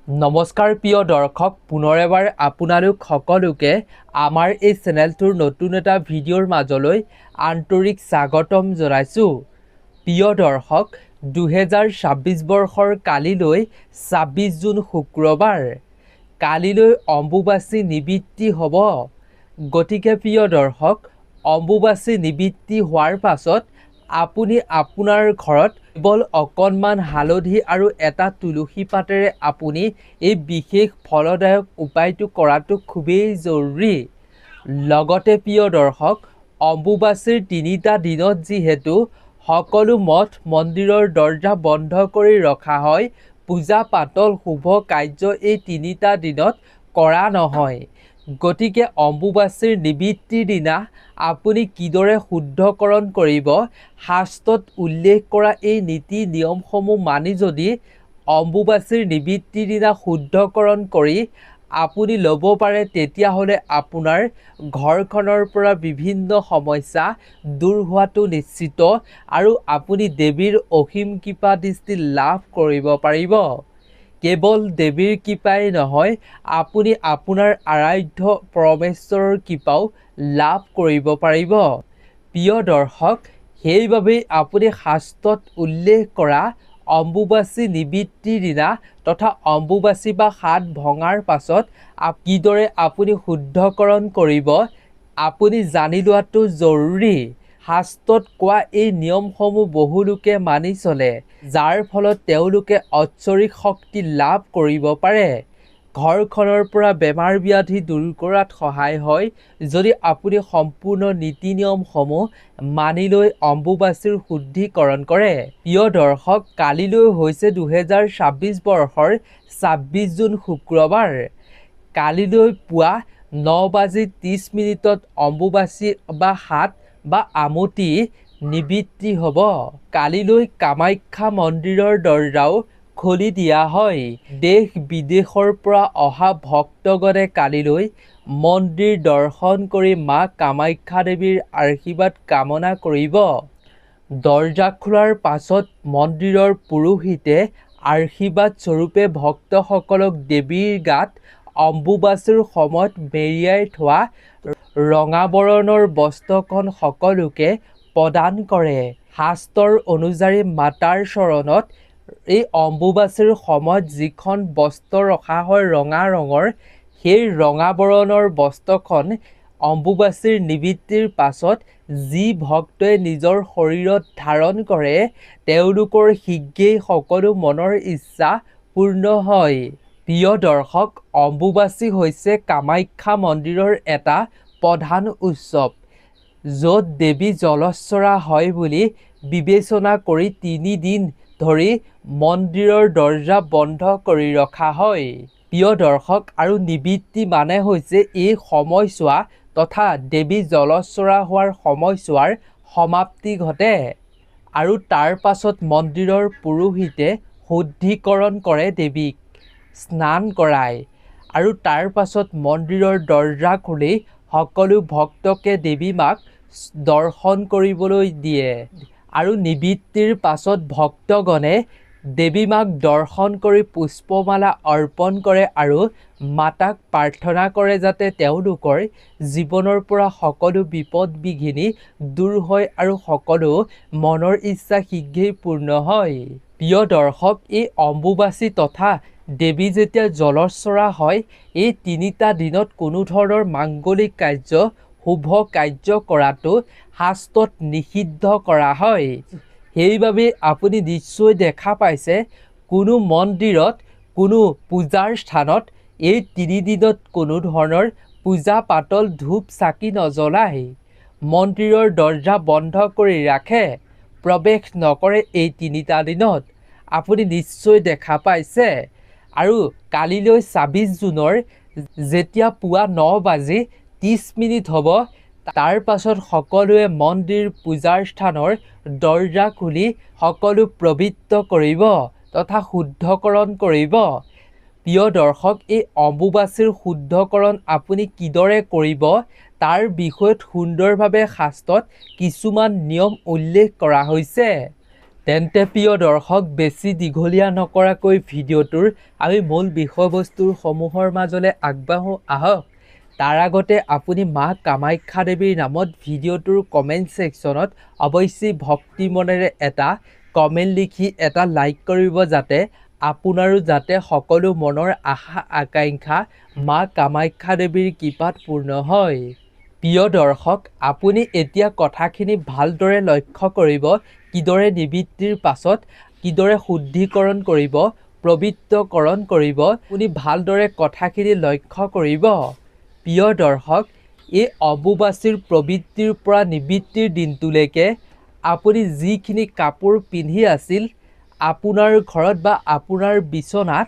নমস্কাৰ প্ৰিয় দৰ্শক, পুনৰ এবাৰ আপোনালোক সকলোকে আমাৰ এই চেনেলটোৰ নতুন এটা ভিডিঅ'ৰ মাজলৈ আন্তৰিক স্বাগতম জনাইছোঁ। প্ৰিয় দৰ্শক, 2026 বৰ্ষৰ কালিলৈ 26 জুন শুক্ৰবাৰ, কালিলৈ অম্বুবাচী নিবৃত্তি হ'ব। গতিকে প্ৰিয় দৰ্শক, অম্বুবাচী নিবৃত্তি হোৱাৰ পাছত আপুনি আপোনাৰ ঘৰত কেৱল অকণমান হালধি আৰু এটা তুলসী পাতেৰে আপুনি এই বিশেষ ফলদায়ক উপায়টো কৰাটো খুবেই জৰুৰী। লগতে প্ৰিয় দৰ্শক, অম্বুবাচীৰ 3টা দিনত যিহেতু সকলো মঠ মন্দিৰৰ দৰ্জা বন্ধ কৰি ৰখা হয়, পূজা পাতল শুভ কাৰ্য এই 3টা দিনত কৰা নহয়। গতিকে অম্বুবাচীৰ নিবৃত্তিৰ দিনা আপুনি কিদৰে শুদ্ধকৰণ কৰিব, শাস্ত্ৰত উল্লেখ কৰা এই নীতি নিয়মসমূহ মানি যদি অম্বুবাচীৰ নিবৃত্তিৰ দিনা শুদ্ধকৰণ কৰি আপুনি ল'ব পাৰে, তেতিয়াহ'লে আপোনাৰ ঘৰখনৰ পৰা বিভিন্ন সমস্যা দূৰ হোৱাটো নিশ্চিত আৰু আপুনি দেৱীৰ অসীম কৃপা দৃষ্টি লাভ কৰিব পাৰিব। কেৱল দেৱীৰ কৃপাই নহয়, আপুনি আপোনাৰ আৰাধ্য পৰমেশ্বৰৰ কৃপাও লাভ কৰিব পাৰিব। প্ৰিয় দৰ্শক, সেইবাবেই আপুনি শাস্ত্ৰত উল্লেখ কৰা অম্বুবাচী নিবৃত্তিৰ দিনা তথা অম্বুবাচী বা হাত ভঙাৰ পাছত কিদৰে আপুনি শুদ্ধকৰণ কৰিব, আপুনি জানি লোৱাটো জৰুৰী। শাস্ত্ৰত কোৱা এই নিয়মসমূহ বহু লোকে মানি চলে, যাৰ ফলত তেওঁলোকে ঐশ্বৰিক শক্তি লাভ কৰিব পাৰে। ঘৰখনৰ পৰা বেমাৰ ব্যাধি দূৰ কৰাত সহায় হয় যদি আপুনি সম্পূৰ্ণ নীতি নিয়মসমূহ মানি লৈ অম্বুবাচীৰ শুদ্ধিকৰণ কৰে। প্ৰিয় দৰ্শক, কালিলৈ হৈছে 2026 বৰ্ষৰ 26 জুন শুক্ৰবাৰ। কালিলৈ পুৱা 9:30 অম্বুবাচী বা হাত বা আমতি নিবৃত্তি হ'ব। কালিলৈ কামাখ্যা মন্দিৰৰ দৰ্জাও খুলি দিয়া হয়। দেশ বিদেশৰ পৰা অহা ভক্তগণে কালিলৈ মন্দিৰ দৰ্শন কৰি মা কামাখ্যা দেৱীৰ আশীৰ্বাদ কামনা কৰিব। দৰ্জা খোলাৰ পাছত মন্দিৰৰ পুৰোহিতে আশীৰ্বাদ স্বৰূপে ভক্তসকলক দেৱীৰ গাত অম্বুবাচীৰ সময়ত মেৰিয়াই থোৱা ৰঙা বৰণৰ বস্ত্ৰখন সকলোকে প্ৰদান কৰে। শাস্ত্ৰৰ অনুযায়ী মাতাৰ চৰণত এই অম্বুবাচীৰ সময়ত যিখন বস্ত্ৰ ৰখা হয় ৰঙা ৰঙৰ, সেই ৰঙা বৰণৰ বস্ত্ৰখন অম্বুবাচীৰ নিবৃত্তিৰ পাছত যি ভক্তই নিজৰ শৰীৰত ধাৰণ কৰে, তেওঁলোকৰ শীঘ্ৰেই সকলো মনৰ ইচ্ছা পূৰ্ণ হয়। প্ৰিয় দৰ্শক, অম্বুবাচী হৈছে কামাখ্যা মন্দিৰৰ এটা প্ৰধান উৎসৱ, য'ত দেৱী জলস্বৰা হয় বুলি বিবেচনা কৰি 3 দিন ধৰি মন্দিৰৰ দৰ্জা বন্ধ কৰি ৰখা হয়। প্ৰিয় দৰ্শক, আৰু নিবৃত্তি মানে হৈছে এই সময়ছোৱা তথা দেৱী জলস্বৰা হোৱাৰ সময়ছোৱাৰ সমাপ্তি ঘটে আৰু তাৰ পাছত মন্দিৰৰ পুৰোহিতে শুদ্ধিকৰণ কৰে, দেৱীক স্নান কৰায় আৰু তাৰ পাছত মন্দিৰৰ দৰ্জা খুলি সকলো ভক্তকে দেৱী মাক দৰ্শন কৰিবলৈ দিয়ে আৰু নিবৃত্তিৰ পাছত ভক্তগণে দেৱী মাক দৰ্শন কৰি পুষ্পমালা অৰ্পণ কৰে আৰু মাতাক প্ৰাৰ্থনা কৰে যাতে তেওঁলোকৰ জীৱনৰ পৰা সকলো বিপদ বিঘিনি দূৰ হয় আৰু সকলো মনৰ ইচ্ছা শীঘ্ৰেই পূৰ্ণ হয়। প্ৰিয় দৰ্শক, এই অম্বুবাচী তথা দেৱী যেতিয়া জলস্বৰা হয়, এই 3টা দিনত কোনো ধৰণৰ মাংগলিক কাৰ্য শুভ কাৰ্য কৰাটো শাস্ত্ৰত নিষিদ্ধ কৰা হয়। সেইবাবে আপুনি নিশ্চয় দেখা পাইছে, কোনো মন্দিৰত কোনো পূজাৰ স্থানত এই 3 দিনত কোনো ধৰণৰ পূজা পাতল ধূপ চাকি নজ্বলায়, মন্দিৰৰ দৰ্জা বন্ধ কৰি ৰাখে, প্ৰৱেশ নকৰে। এই 3টা দিনত আপুনি নিশ্চয় দেখা পাইছে। আৰু কালিলৈ 26 জুনৰ যেতিয়া পুৱা 9:30 হ'ব, তাৰ পাছত সকলোৱে মন্দিৰ পূজাৰ স্থানৰ দৰ্জা খুলি সকলো পবিত্ৰ কৰিব তথা শুদ্ধকৰণ কৰিব। প্ৰিয় দৰ্শক, এই অম্বুবাচীৰ শুদ্ধকৰণ আপুনি কিদৰে কৰিব তাৰ বিষয়ত সুন্দৰভাৱে শাস্ত্ৰত কিছুমান নিয়ম উল্লেখ কৰা হৈছে। তেন্তে প্ৰিয় দৰ্শক, বেছি দীঘলীয়া নকৰাকৈ ভিডিঅ'টোৰ আমি মূল বিষয়বস্তুৰ সমূহৰ মাজলৈ আগবাঢ়ো আহক। তাৰ আগতে আপুনি মা কামাখ্যা দেৱীৰ নামত ভিডিঅ'টোৰ কমেণ্ট ছেকশ্যনত অৱশ্যেই ভক্তি মনেৰে এটা কমেণ্ট লিখি এটা লাইক কৰিব, যাতে আপোনাৰো যাতে সকলো মনৰ আশা আকাংক্ষা মা কামাখ্যা দেৱীৰ কৃপাত পূৰ্ণ হয়। প্ৰিয় দৰ্শক, আপুনি এতিয়া কথাখিনি ভালদৰে লক্ষ্য কৰিব, কিদৰে নিবৃত্তিৰ পাছত কিদৰে শুদ্ধিকৰণ কৰিব, পবিত্ৰকৰণ কৰিব। আপুনি ভালদৰে কথাখিনি লক্ষ্য কৰিব। প্ৰিয় দৰ্শক, এই অম্বুবাচীৰ প্ৰবৃত্তিৰ পৰা নিবৃত্তিৰ দিনটোলৈকে আপুনি যিখিনি কাপোৰ পিন্ধি আছিল, আপোনাৰ ঘৰত বা আপোনাৰ বিচনাত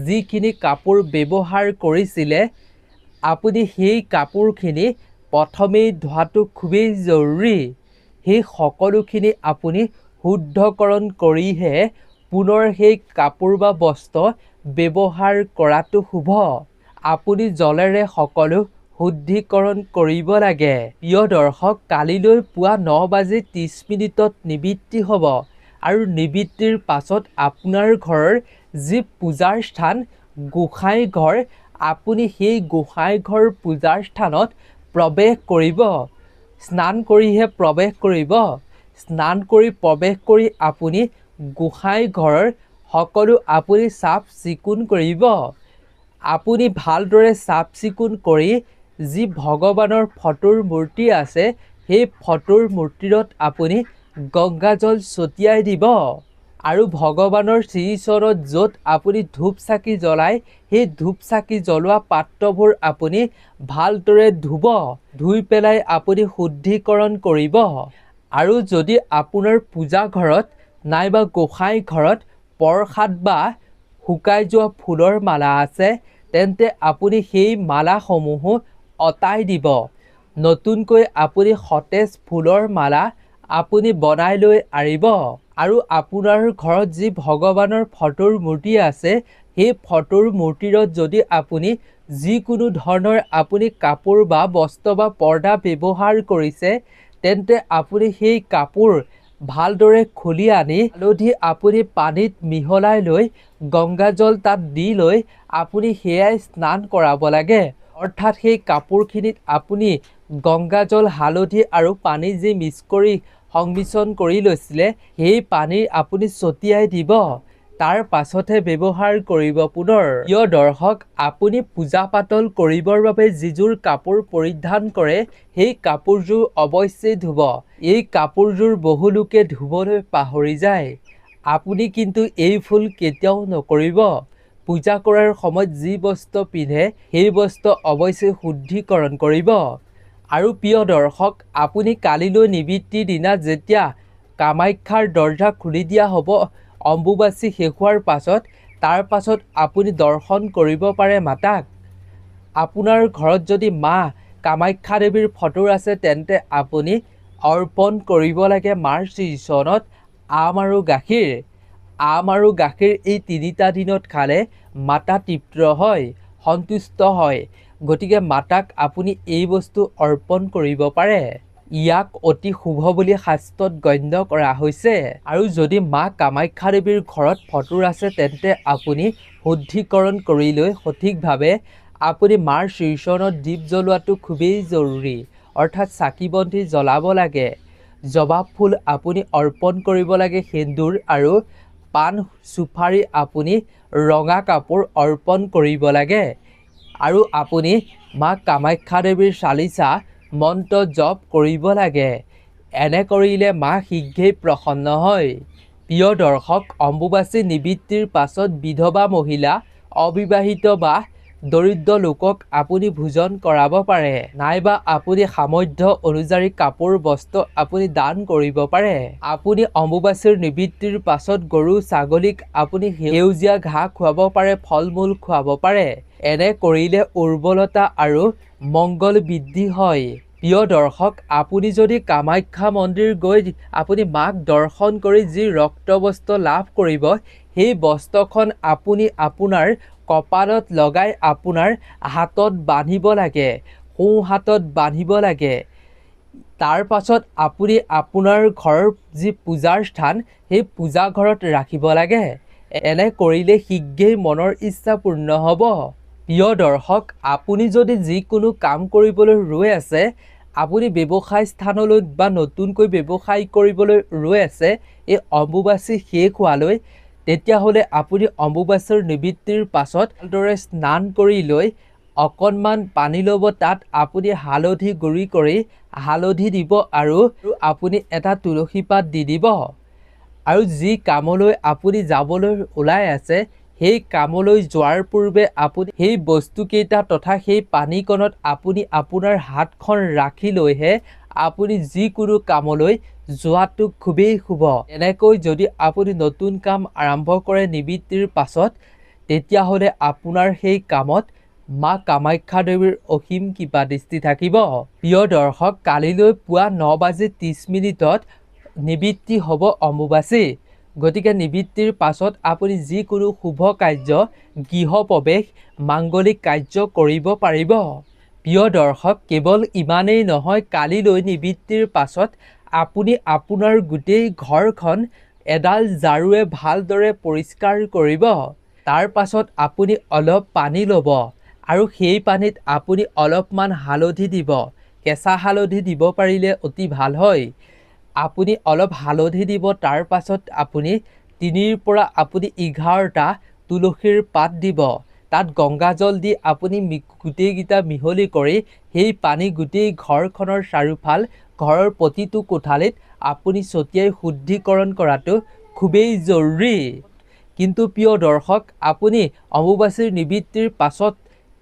যিখিনি কাপোৰ ব্যৱহাৰ কৰিছিলে, আপুনি সেই কাপোৰখিনি প্ৰথমেই ধোৱাটো খুবেই জৰুৰী। সেই সকলোখিনি আপুনি শুদ্ধকৰণ কৰিহে পুনৰ সেই কাপোৰ বা বস্ত্ৰ ব্যৱহাৰ কৰাটো শুভ। আপুনি জলেৰে সকলো শুদ্ধিকৰণ কৰিব লাগে। প্ৰিয় দৰ্শক, কালিলৈ পুৱা 9:30 নিবৃত্তি হ'ব আৰু নিবৃত্তিৰ পাছত আপোনাৰ ঘৰৰ যি পূজাৰ স্থান গোসাঁই ঘৰ, আপুনি সেই গোসাঁই ঘৰ পূজাৰ স্থানত প্ৰৱেশ কৰিব। স্নান কৰিহে প্ৰৱেশ কৰিব। স্নান কৰি প্ৰৱেশ কৰি আপুনি গোসাঁই ঘৰৰ সকলো আপুনি চাফ চিকুণ কৰিব। আপুনি ভালদৰে চাফ চিকুণ কৰি যি ভগৱানৰ ফটোৰ মূৰ্তি আছে, সেই ফটোৰ মূৰ্তিত আপুনি গংগাজল ছটিয়াই দিব আৰু ভগৱানৰ শ্ৰীচৰণত য'ত আপুনি ধূপ চাকি জ্বলায়, সেই ধূপ চাকি জ্বলোৱা পাত্ৰবোৰ আপুনি ভালদৰে ধুব। ধুই পেলাই আপুনি শুদ্ধিকৰণ কৰিব। আৰু যদি আপোনাৰ পূজা ঘৰত নাইবা গোসাঁই ঘৰত প্ৰসাদ বা শুকাই যোৱা ফুলৰ মালা আছে, তেন্তে আপুনি সেই মালাসমূহো অঁতাই দিব। নতুনকৈ আপুনি সতেজ ফুলৰ মালা আপুনি বনাই লৈ আনিব। আৰু আপোনাৰ ঘৰত যি ভগৱানৰ ফটোৰ মূৰ্তি আছে, সেই ফটোৰ মূৰ্তিত যদি আপুনি যিকোনো ধৰণৰ আপুনি কাপোৰ বা বস্ত্ৰ বা পৰ্দা ব্যৱহাৰ কৰিছে, তেন্তে আপুনি সেই কাপোৰ ভালদৰে খুলি আনি হালধি আপুনি পানীত মিহলাই লৈ গংগাজল তাত দি লৈ আপুনি সেয়াই স্নান কৰাব লাগে। অৰ্থাৎ সেই কাপোৰখিনিত আপুনি গংগাজল, হালধি আৰু পানী যি সংমিশ্ৰণ কৰি লৈছিলে, সেই পানী আপুনি ছটিয়াই দিব। তাৰ পাছতহে ব্যৱহাৰ কৰিব পুনৰ। প্ৰিয় দৰ্শক, আপুনি পূজা পাতল কৰিবৰ বাবে যিযোৰ কাপোৰ পৰিধান কৰে, সেই কাপোৰযোৰ অৱশ্যেই ধুব। এই কাপোৰযোৰ বহু লোকে ধুবলৈ পাহৰি যায়। আপুনি কিন্তু এই ভুল কেতিয়াও নকৰিব। পূজা কৰাৰ সময়ত যি বস্ত্ৰ পিন্ধে, সেই বস্ত্ৰ অৱশ্যেই শুদ্ধিকৰণ কৰিব। আৰু প্ৰিয় দৰ্শক, আপুনি কালিলৈ নিবৃত্তিৰ দিনা যেতিয়া কামাখ্যাৰ দৰ্জা খুলি দিয়া হ'ব, অম্বুবাচী শেষ হোৱাৰ পাছত, তাৰ পাছত আপুনি দৰ্শন কৰিব পাৰে মাতাক। আপোনাৰ ঘৰত যদি মা কামাখ্যা দেৱীৰ ফটো আছে, তেন্তে আপুনি অৰ্পণ কৰিব লাগে মাৰ শ্ৰীচৰণত আম আৰু গাখীৰ। আম আৰু গাখীৰ এই তিনিটা দিনত খালে মাতা তৃপ্ত হয়, সন্তুষ্ট হয়। গতিকে মাতাক আপুনি এই বস্তু অৰ্পণ কৰিব পাৰে। ইয়াক অতি শুভ বুলি শাস্ত্ৰত গণ্য কৰা হৈছে। আৰু যদি মা কামাখ্যা দেৱীৰ ঘৰত ফটো আছে, তেন্তে আপুনি শুদ্ধিকৰণ কৰি লৈ সঠিকভাৱে আপুনি মাৰ শ্ৰীচৰণত দীপ জ্বলোৱাটো খুবেই জৰুৰী। অৰ্থাৎ চাকি বন্তি জ্বলাব লাগে। জবা ফুল আপুনি অৰ্পণ কৰিব লাগে। সেন্দুৰ আৰু পাণ চুপাৰি আপুনি ৰঙা কাপোৰ অৰ্পণ কৰিব লাগে। আৰু আপুনি মা কামাখ্যা দেৱীৰ চালিচা মন্ত্ৰ জপ কৰিব লাগে। এনে কৰিলে মা শীঘ্ৰেই প্ৰসন্ন হয়। প্ৰিয় দৰ্শক, অম্বুবাচী নিবৃত্তিৰ পাছত বিধৱা মহিলা, অবিবাহিত বা দৰিদ্ৰ লোকক আপুনি ভোজন কৰাব পাৰে, নাইবা আপুনি সামৰ্থ্য অনুযায়ী কাপোৰ বস্ত্ৰ আপুনি দান কৰিব পাৰে। আপুনি অম্বুবাচীৰ নিবৃত্তিৰ পাছত গৰু ছাগলীক আপুনি সেউজীয়া ঘাঁহ খুৱাব পাৰে, ফল মূল খুৱাব পাৰে। এনে কৰিলে উৰ্বৰতা আৰু মংগল বৃদ্ধি হয়। প্ৰিয় দৰ্শক, আপুনি যদি কামাখ্যা মন্দিৰ গৈ আপুনি মাক দৰ্শন কৰি যি ৰক্ত বস্ত্ৰ লাভ কৰিব, সেই বস্ত্ৰখন আপুনি আপোনাৰ কপালত লগাই আপোনাৰ হাতত বান্ধিব লাগে, সোঁ হাতত বান্ধিব লাগে। তাৰ পাছত আপুনি আপোনাৰ ঘৰৰ যি পূজাৰ স্থান সেই পূজা ঘৰত ৰাখিব লাগে। এনে কৰিলে শীঘ্ৰেই মনৰ ইচ্ছা পূৰ্ণ হ'ব। প্ৰিয় দৰ্শক, আপুনি যদি যিকোনো কাম কৰিবলৈ ৰৈ আছে, আপুনি ব্যৱসায় স্থানলৈ বা নতুনকৈ ব্যৱসায় কৰিবলৈ ৰৈ আছে এই অম্বুবাচী শেষ হোৱালৈ, তেতিয়াহ'লে আপুনি অম্বুবাচীৰ নিবৃত্তিৰ পাছত ভালদৰে স্নান কৰি লৈ অকণমান পানী ল'ব, তাত আপুনি হালধি গুড়ি কৰি হালধি দিব আৰু আপুনি এটা তুলসী পাত দি দিব। আৰু যি কামলৈ আপুনি যাবলৈ ওলাই আছে সেই কামলৈ যোৱাৰ পূৰ্বে আপুনি সেই বস্তুকেইটা তথা সেই পানীকণত আপুনি আপোনাৰ হাতখন ৰাখি লৈহে আপুনি যিকোনো কামলৈ যোৱাটো খুবেই শুভ। এনেকৈ যদি আপুনি নতুন কাম আৰম্ভ কৰে নিবৃত্তিৰ পাছত, তেতিয়াহ'লে আপোনাৰ সেই কামত মা কামাখ্যা দেৱীৰ অসীম কৃপা দৃষ্টি থাকিব। প্ৰিয় দৰ্শক, কালিলৈ পুৱা 9:30 নিবৃত্তি হ'ব অম্বুবাচী। গতিকে নিবৃত্তিৰ পাছত আপুনি যিকোনো শুভ কাৰ্য, গৃহপ্ৰৱেশ, মাংগলিক কাৰ্য কৰিব পাৰিব। প্ৰিয় দৰ্শক, কেৱল ইমানেই নহয়, কালিলৈ নিবৃত্তিৰ পাছত আপুনি আপোনাৰ গোটেই ঘৰখন এডাল ঝাৰুৱে ভালদৰে পৰিষ্কাৰ কৰিব। তাৰ পাছত আপুনি অলপ পানী ল'ব আৰু সেই পানীত আপুনি অলপমান হালধি দিব। কেঁচা হালধি দিব পাৰিলে অতি ভাল হয়। আপুনি অলপ হালধি দিব। তাৰ পাছত আপুনি 3ৰ পৰা আপুনি 11টা তুলসীৰ পাত দিব। তাত গংগাজল দি আপুনি গোটেইকেইটা মিহলি কৰি সেই পানী গোটেই ঘৰখনৰ চাৰিওফাল, ঘৰৰ প্ৰতিটো কোঠালিত আপুনি ছটিয়াই শুদ্ধিকৰণ কৰাটো খুবেই জৰুৰী। কিন্তু প্ৰিয় দৰ্শক, আপুনি অম্বুবাচীৰ নিবৃত্তিৰ পাছত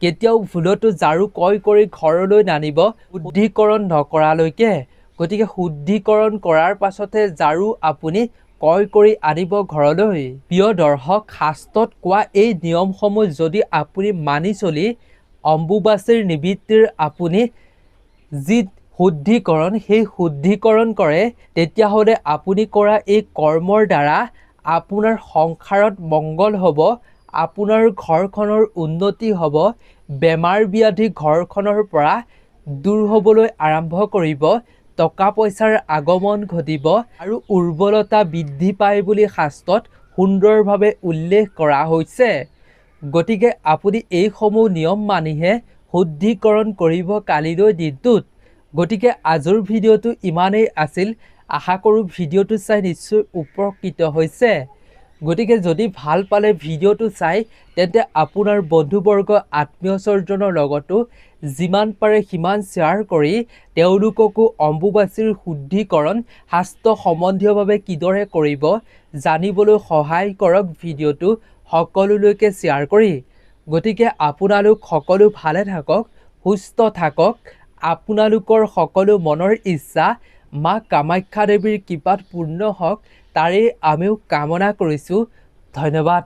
কেতিয়াও ভুলতো ঝাৰু ক্ৰয় কৰি ঘৰলৈ নানিব শুদ্ধিকৰণ নকৰালৈকে। গতিকে শুদ্ধিকৰণ কৰাৰ পাছতহে ঝাৰু আপুনি ক্ৰয় কৰি আনিব ঘৰলৈ। প্ৰিয় দৰ্শক, শাস্ত্ৰত কোৱা এই নিয়মসমূহ যদি আপুনি মানি চলি অম্বুবাচীৰ নিবৃত্তিৰ আপুনি যি শুদ্ধিকৰণ সেই শুদ্ধিকৰণ কৰে, তেতিয়াহ'লে আপুনি কৰা এই কৰ্মৰ দ্বাৰা আপোনাৰ সংসাৰত মংগল হ'ব, আপোনাৰ ঘৰখনৰ উন্নতি হ'ব, বেমাৰ ব্যাধি ঘৰখনৰ পৰা দূৰ হ'বলৈ আৰম্ভ কৰিব, টকা পইচাৰ আগমন ঘটিব আৰু উৰ্বৰতা বৃদ্ধি পায় বুলি শাস্ত্ৰত সুন্দৰভাৱে উল্লেখ কৰা হৈছে। গতিকে আপুনি এইসমূহ নিয়ম মানিহে শুদ্ধিকৰণ কৰিব কালিলৈ দিনটোত। গতিকে আজিৰ ভিডিঅ'টো ইমানেই আছিল। আশা কৰোঁ ভিডিঅ'টো চাই নিশ্চয় উপকৃত হৈছে। গতিকে যদি ভাল পালে ভিডিঅ'টো চাই, তেন্তে আপোনাৰ বন্ধুবৰ্গ আত্মীয় স্বজনৰ লগতো যিমান পাৰে সিমান শ্বেয়াৰ কৰি তেওঁলোককো অম্বুবাচীৰ শুদ্ধিকৰণ শাস্ত্ৰ সম্বন্ধীয়ভাৱে কিদৰে কৰিব জানিবলৈ সহায় কৰক ভিডিঅ'টো সকলোলৈকে শ্বেয়াৰ কৰি। গতিকে আপোনালোক সকলো ভালে থাকক, সুস্থ থাকক। আপোনালোকৰ সকলো মনৰ ইচ্ছা মা কামাখ্যা দেৱীৰ কৃপাত পূৰ্ণ হওক, তাৰেই আমিও কামনা কৰিছোঁ। ধন্যবাদ।